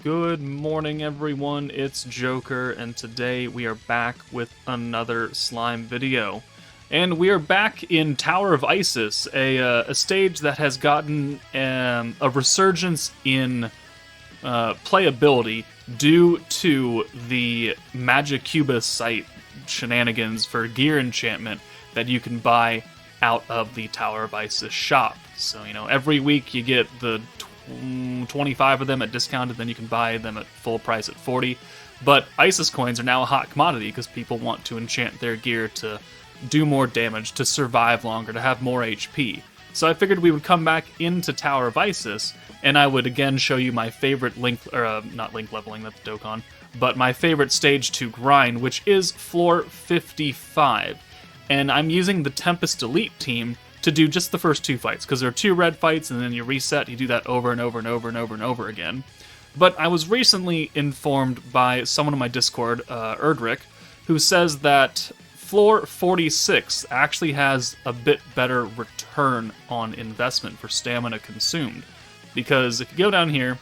Good morning, everyone. It's Joker, and today we are back with another slime video. And we are back in Tower of Izis, a stage that has gotten a resurgence in playability due to the Magicubus site shenanigans for gear enchantment that you can buy out of the Tower of Izis shop. So, every week you get the 25 of them at discounted, then you can buy them at full price at 40. But Isis coins are now a hot commodity because people want to enchant their gear to do more damage, to survive longer, to have more HP. So I figured we would come back into Tower of Izis, and I would again show you my favorite not link leveling, that's Dokkan, but my favorite stage to grind, which is floor 55. And I'm using the Tempest Elite team to do just the first two fights, because there are two red fights, and then you reset, you do that over and over and over and over and over again. But I was recently informed by someone in my Discord, Erdrick, who says that floor 46 actually has a bit better return on investment for stamina consumed. Because if you go down here,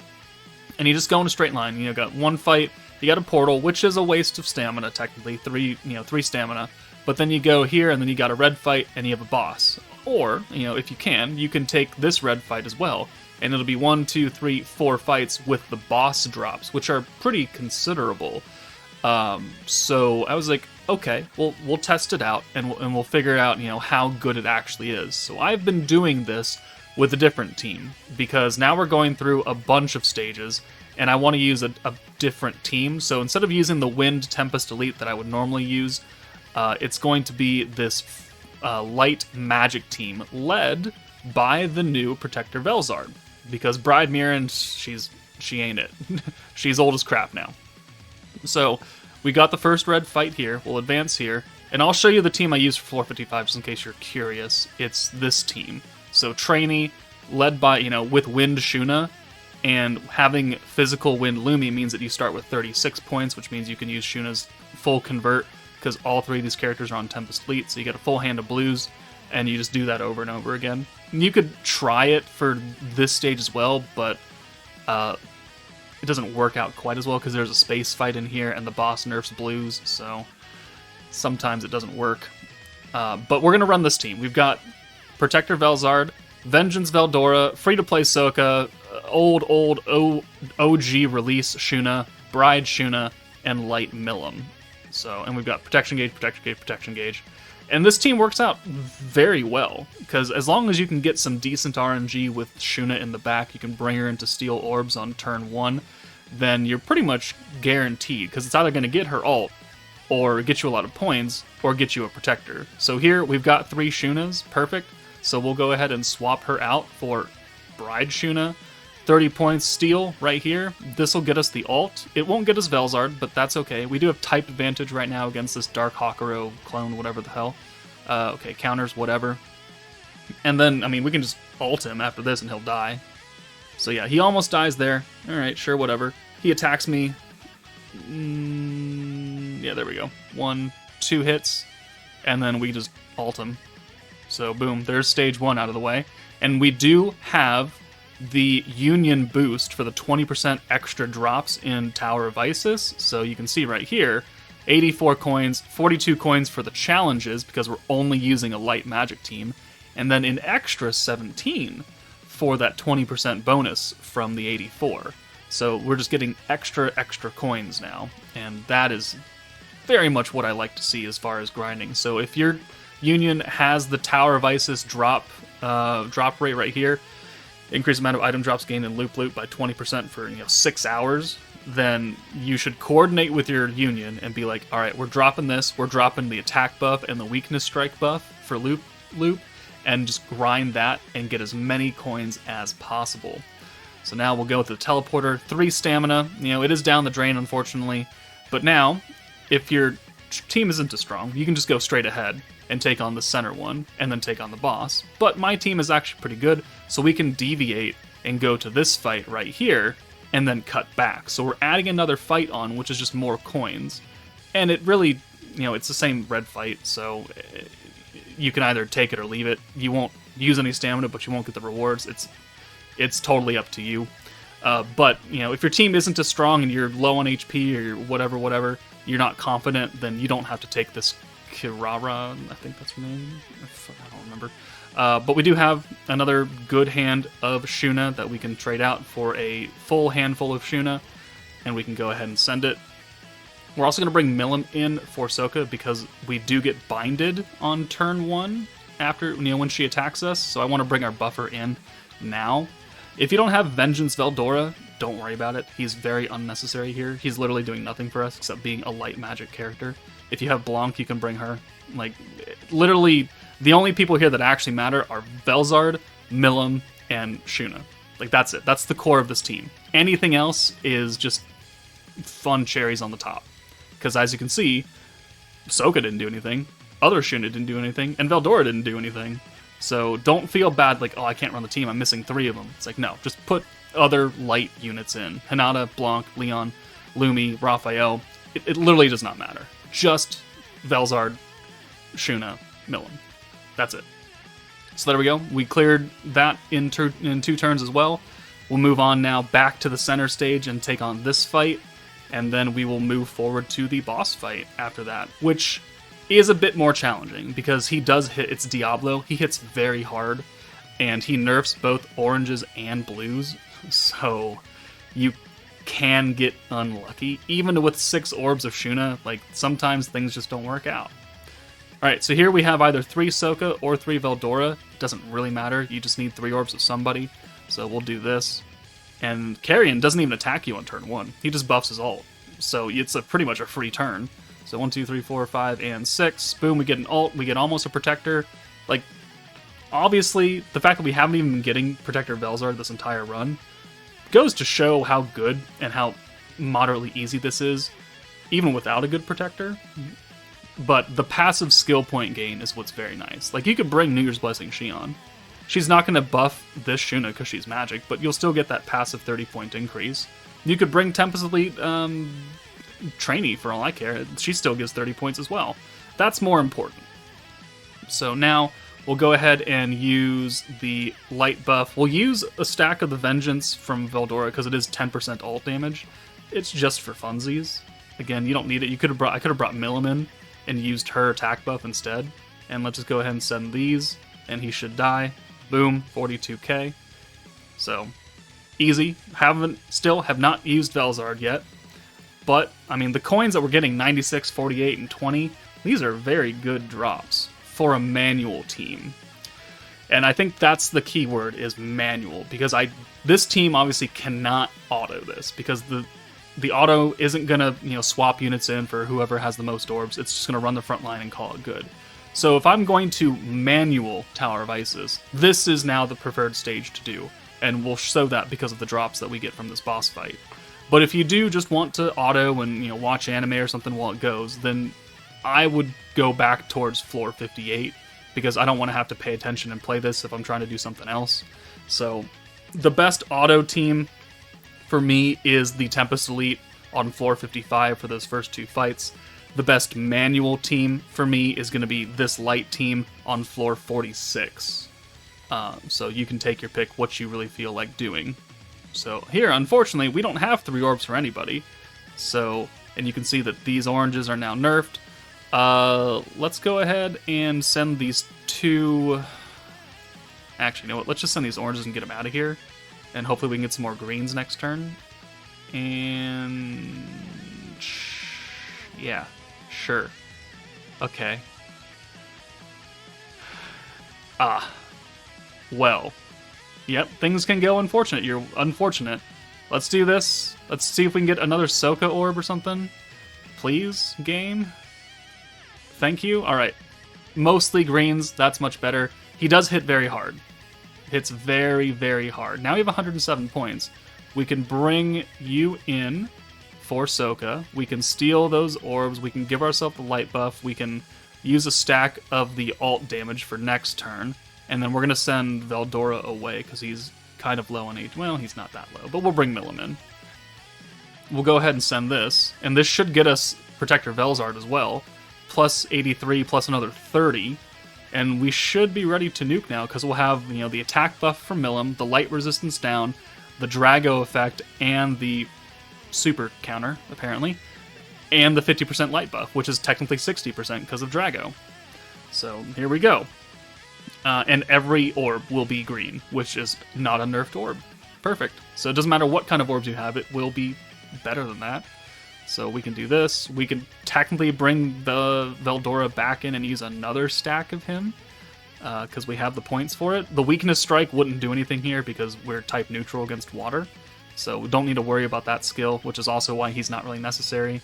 and you just go in a straight line, you got one fight, you got a portal, which is a waste of stamina, technically, three stamina, but then you go here, and then you got a red fight, and you have a boss. Or, if you can take this red fight as well, and it'll be 1, 2, 3, 4 fights with the boss drops, which are pretty considerable. So I was like, okay, we'll test it out, and we'll figure out, how good it actually is. So I've been doing this with a different team, because now we're going through a bunch of stages, and I want to use a different team. So instead of using the Wind Tempest Elite that I would normally use, it's going to be this light magic team led by the new Protector Velzard, because Bride Mirren, she ain't it. She's old as crap now. So we got the first red fight here. We'll advance here, and I'll show you the team I use for floor 55 just in case you're curious. It's this team. So Trainee, led by, with Wind Shuna, and having physical Wind Lumi means that you start with 36 points, which means you can use Shuna's full convert, because all three of these characters are on Tempest Fleet, so you get a full hand of blues, and you just do that over and over again. And you could try it for this stage as well, but it doesn't work out quite as well, because there's a space fight in here, and the boss nerfs blues, so sometimes it doesn't work. But we're going to run this team. We've got Protector Velzard, Vengeance Veldora, Free-to-Play Soka, old OG release Shuna, Bride Shuna, and Light Millum. So, and we've got Protection Gauge, Protection Gauge, Protection Gauge. And this team works out very well, because as long as you can get some decent RNG with Shuna in the back, you can bring her into Steel Orbs on turn 1, then you're pretty much guaranteed, because it's either going to get her ult, or get you a lot of points, or get you a Protector. So here, we've got 3 Shunas, perfect, so we'll go ahead and swap her out for Bride Shuna. 30 points Steel right here. This will get us the ult. It won't get us Velzard, but that's okay. We do have type advantage right now against this Dark Hawkero clone, whatever the hell. Okay, counters, whatever. And then, we can just ult him after this and he'll die. So yeah, he almost dies there. Alright, sure, whatever. He attacks me. Yeah, there we go. 1, 2 hits. And then we just ult him. So boom, there's stage 1 out of the way. And we do have the Union boost for the 20% extra drops in Tower of Izis. So you can see right here, 84 coins, 42 coins for the challenges, because we're only using a light magic team, and then an extra 17 for that 20% bonus from the 84. So we're just getting extra coins now, and that is very much what I like to see as far as grinding. So if your Union has the Tower of Izis drop rate right here, increase amount of item drops gained in Loop by 20% for 6 hours, then you should coordinate with your Union and be like, alright, we're dropping this, we're dropping the attack buff and the weakness strike buff for Loop, and just grind that and get as many coins as possible. So now we'll go with the teleporter, 3 stamina, it is down the drain unfortunately, but now, if your team isn't as strong, you can just go straight ahead and take on the center one, and then take on the boss. But my team is actually pretty good, so we can deviate and go to this fight right here, and then cut back. So we're adding another fight on, which is just more coins. And it really, it's the same red fight, so you can either take it or leave it. You won't use any stamina, but you won't get the rewards. It's totally up to you. But, you know, if your team isn't as strong and you're low on HP or whatever, you're not confident, then you don't have to take this Kirara, I think that's her name. I don't remember. But we do have another good hand of Shuna that we can trade out for a full handful of Shuna, and we can go ahead and send it. We're also going to bring Milim in for Sokka because we do get binded on turn 1 after, you know, when she attacks us, so I want to bring our buffer in now. If you don't have Vengeance Veldora, don't worry about it. He's very unnecessary here. He's literally doing nothing for us except being a light magic character. If you have Blanc, you can bring her. Like, literally, the only people here that actually matter are Velzard, Milim, and Shuna. Like, that's it. That's the core of this team. Anything else is just fun cherries on the top. Because as you can see, Sokka didn't do anything, other Shuna didn't do anything, and Veldora didn't do anything. So don't feel bad like, oh, I can't run the team, I'm missing 3 of them. It's like, no, just put other light units in. Hinata, Blanc, Leon, Lumi, Raphael. It literally does not matter. Just Velzard, Shuna, Milim. That's it. So there we go. We cleared that in 2 turns as well. We'll move on now back to the center stage and take on this fight. And then we will move forward to the boss fight after that, which is a bit more challenging because he does hit, it's Diablo, he hits very hard, and he nerfs both oranges and blues, so you can get unlucky. Even with 6 orbs of Shuna, like, sometimes things just don't work out. Alright, so here we have either 3 Sokka or 3 Veldora. Doesn't really matter, you just need 3 orbs of somebody, so we'll do this. And Carrion doesn't even attack you on turn 1, he just buffs his ult, so it's pretty much a free turn. So 1, 2, 3, 4, 5, and 6. Boom, we get an ult, we get almost a Protector. Like, obviously, the fact that we haven't even been getting Protector Velzard this entire run goes to show how good and how moderately easy this is, even without a good Protector. But the passive skill point gain is what's very nice. Like, you could bring New Year's Blessing Xion. She's not going to buff this Shuna because she's magic, but you'll still get that passive 30-point increase. You could bring Tempest Elite, Trainee, for all I care. She still gives 30 points as well. That's more important. So now we'll go ahead and use the light buff. We'll use a stack of the Vengeance from Veldora because it is 10% ult damage. It's just for funsies. Again, you don't need it. I could have brought Milim in and used her attack buff instead. And let's just go ahead and send these, and he should die. Boom, 42k. So easy. Still have not used Velzard yet. But, I mean, the coins that we're getting, 96, 48, and 20, these are very good drops for a manual team. And I think that's the key word, is manual, because this team obviously cannot auto this, because the auto isn't going to, swap units in for whoever has the most orbs. It's just going to run the front line and call it good. So if I'm going to manual Tower of Izis, this is now the preferred stage to do, and we'll show that because of the drops that we get from this boss fight. But if you do just want to auto and watch anime or something while it goes, then I would go back towards floor 58, because I don't want to have to pay attention and play this if I'm trying to do something else. So the best auto team for me is the Tempest Elite on floor 55 for those first 2 fights. The best manual team for me is going to be this light team on floor 46. So you can take your pick what you really feel like doing. So here, unfortunately, we don't have 3 orbs for anybody. So, and you can see that these oranges are now nerfed. Let's go ahead and send these 2... Actually, you know what? Let's just send these oranges and get them out of here. And hopefully we can get some more greens next turn. And... yeah, sure. Okay. Well... yep, things can go unfortunate. You're unfortunate. Let's do this. Let's see if we can get another Sokka orb or something. Please, game? Thank you. Alright. Mostly greens. That's much better. He does hit very hard. Hits very, very hard. Now we have 107 points. We can bring you in for Sokka. We can steal those orbs. We can give ourselves the light buff. We can use a stack of the alt damage for next turn. And then we're going to send Veldora away because he's kind of low on age. Well, he's not that low, but we'll bring Milim in. We'll go ahead and send this, and this should get us Protector Velzard as well, plus 83, plus another 30, and we should be ready to nuke now because we'll have the attack buff from Milim, the light resistance down, the Drago effect and the super counter, apparently, and the 50% light buff, which is technically 60% because of Drago. So here we go. And every orb will be green, which is not a nerfed orb. Perfect. So it doesn't matter what kind of orbs you have, it will be better than that. So we can do this. We can technically bring the Veldora back in and use another stack of him, because we have the points for it. The Weakness Strike wouldn't do anything here because we're type neutral against water. So we don't need to worry about that skill, which is also why he's not really necessary.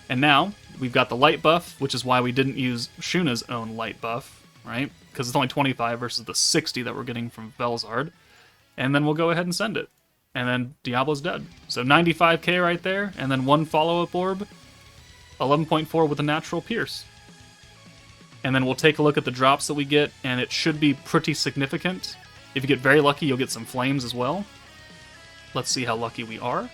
And now, we've got the light buff, which is why we didn't use Shuna's own light buff, right? Because it's only 25 versus the 60 that we're getting from Velzard. And then we'll go ahead and send it. And then Diablo's dead. So 95k right there, and then one follow-up orb, 11.4 with a natural pierce. And then we'll take a look at the drops that we get, and it should be pretty significant. If you get very lucky, you'll get some flames as well. Let's see how lucky we are.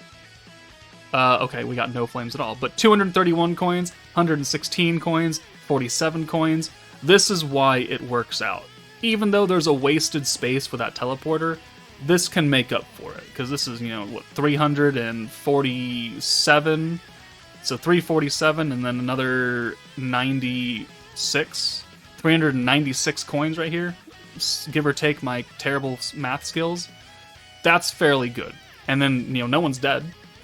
Okay, we got no flames at all. But 231 coins, 116 coins, 47 coins. This is why it works out. Even though there's a wasted space for that teleporter, this can make up for it. Because this is, 347. So 347 and then another 96. 396 coins right here. Give or take my terrible math skills. That's fairly good. And then, no one's dead,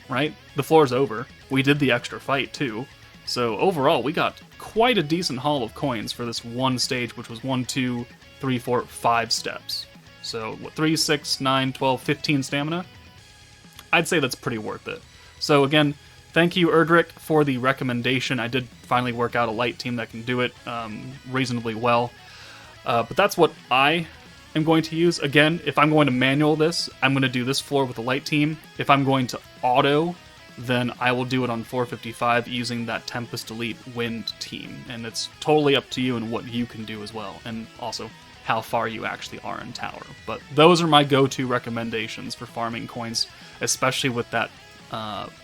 right? The floor's over. We did the extra fight, too. So overall, we got quite a decent haul of coins for this one stage, which was 1, 2, 3, 4, 5 steps. So, 3, 6, 9, 12, 15 stamina? I'd say that's pretty worth it. So again, thank you, Erdrick, for the recommendation. I did finally work out a light team that can do it reasonably well. But that's what I am going to use. Again, if I'm going to manual this, I'm going to do this floor with a light team. If I'm going to auto, then I will do it on 455 using that Tempest Elite Wind team. And it's totally up to you and what you can do as well. And also how far you actually are in tower. But those are my go-to recommendations for farming coins, especially with that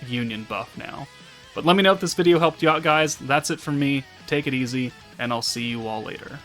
Union buff now. But let me know if this video helped you out, guys. That's it from me. Take it easy, and I'll see you all later.